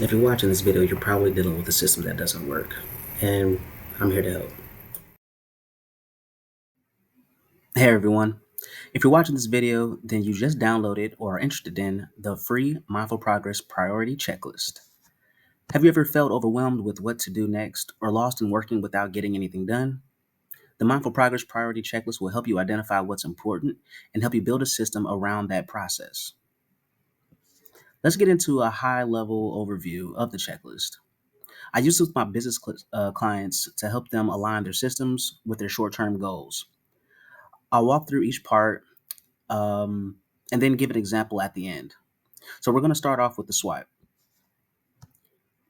If you're watching this video, you're probably dealing with a system that doesn't work, and I'm here to help. Hey everyone, if you're watching this video, then you just downloaded or are interested in the free Mindful Progress Priority Checklist. Have you ever felt overwhelmed with what to do next or lost in working without getting anything done? The Mindful Progress Priority Checklist will help you identify what's important and help you build a system around that process. Let's get into a high-level overview of the checklist. I use this with my business clients to help them align their systems with their short-term goals. I'll walk through each part um, and then give an example at the end. So we're going to start off with the SWOT.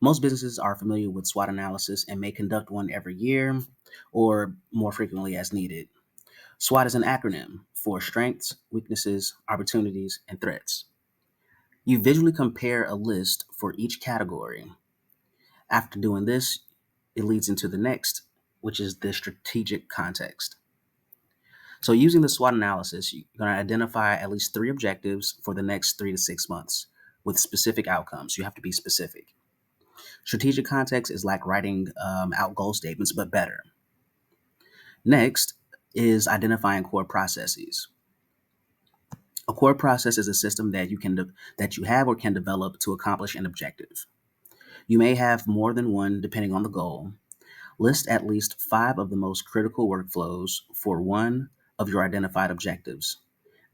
Most businesses are familiar with SWOT analysis and may conduct one every year or more frequently as needed. SWOT is an acronym for strengths, weaknesses, opportunities, and threats. You visually compare a list for each category. After doing this, it leads into the next, which is the strategic context. So using the SWOT analysis, you're going to identify at least 3 objectives for the next 3 to 6 months with specific outcomes. You have to be specific. Strategic context is like writing out goal statements, but better. Next is identifying core processes. A core process is a system that you have or can develop to accomplish an objective. You may have more than one depending on the goal. List at least 5 of the most critical workflows for one of your identified objectives.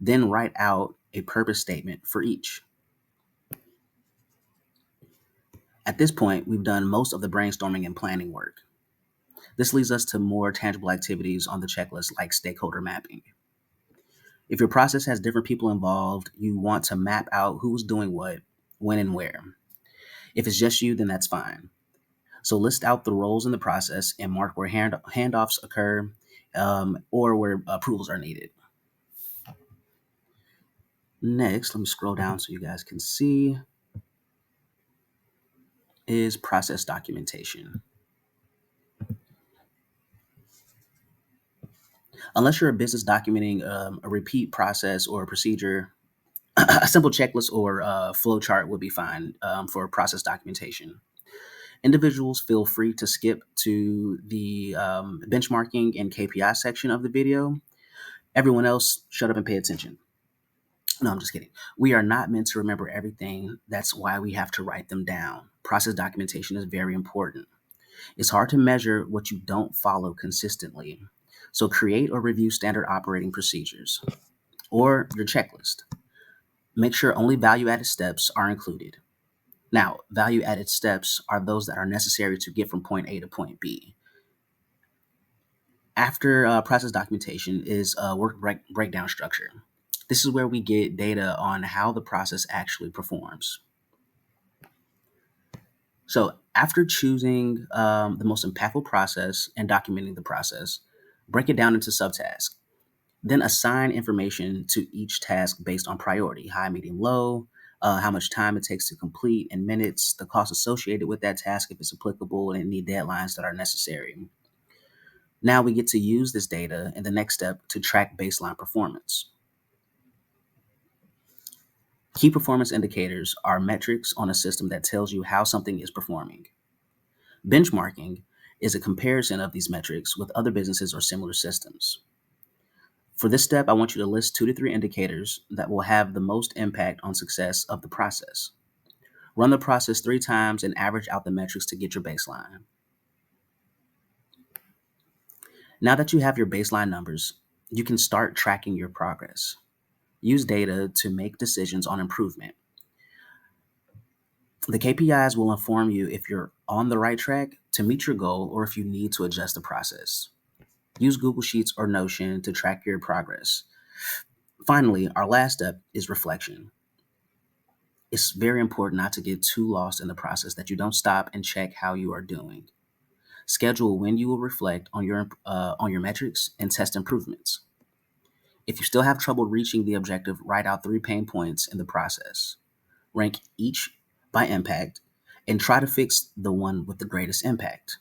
Then write out a purpose statement for each. At this point, we've done most of the brainstorming and planning work. This leads us to more tangible activities on the checklist like stakeholder mapping. If your process has different people involved, you want to map out who's doing what, when, and where. If it's just you, then that's fine. So list out the roles in the process and mark where handoffs occur or where approvals are needed. Next, let me scroll down so you guys can see, is process documentation. Unless you're a business documenting a repeat process or a procedure, a simple checklist or flow chart would be fine for process documentation. Individuals feel free to skip to the benchmarking and KPI section of the video. Everyone else, shut up and pay attention. No, I'm just kidding. We are not meant to remember everything. That's why we have to write them down. Process documentation is very important. It's hard to measure what you don't follow consistently. So create or review standard operating procedures or your checklist. Make sure only value-added steps are included. Now, value-added steps are those that are necessary to get from point A to point B. After process documentation is work breakdown structure. This is where we get data on how the process actually performs. So after choosing the most impactful process and documenting the process, break it down into subtasks. Then assign information to each task based on priority, high, medium, low, how much time it takes to complete in minutes, the cost associated with that task if it's applicable, and any deadlines that are necessary. Now we get to use this data in the next step to track baseline performance. Key performance indicators are metrics on a system that tells you how something is performing. Benchmarking is a comparison of these metrics with other businesses or similar systems. For this step, I want you to list 2 to 3 indicators that will have the most impact on success of the process. Run the process 3 times and average out the metrics to get your baseline. Now that you have your baseline numbers, you can start tracking your progress. Use data to make decisions on improvement. The KPIs will inform you if you're on the right track to meet your goal or if you need to adjust the process. Use Google Sheets or Notion to track your progress. Finally, our last step is reflection. It's very important not to get too lost in the process, that you don't stop and check how you are doing. Schedule when you will reflect on your metrics and test improvements. If you still have trouble reaching the objective, write out 3 pain points in the process. Rank each by impact and try to fix the one with the greatest impact.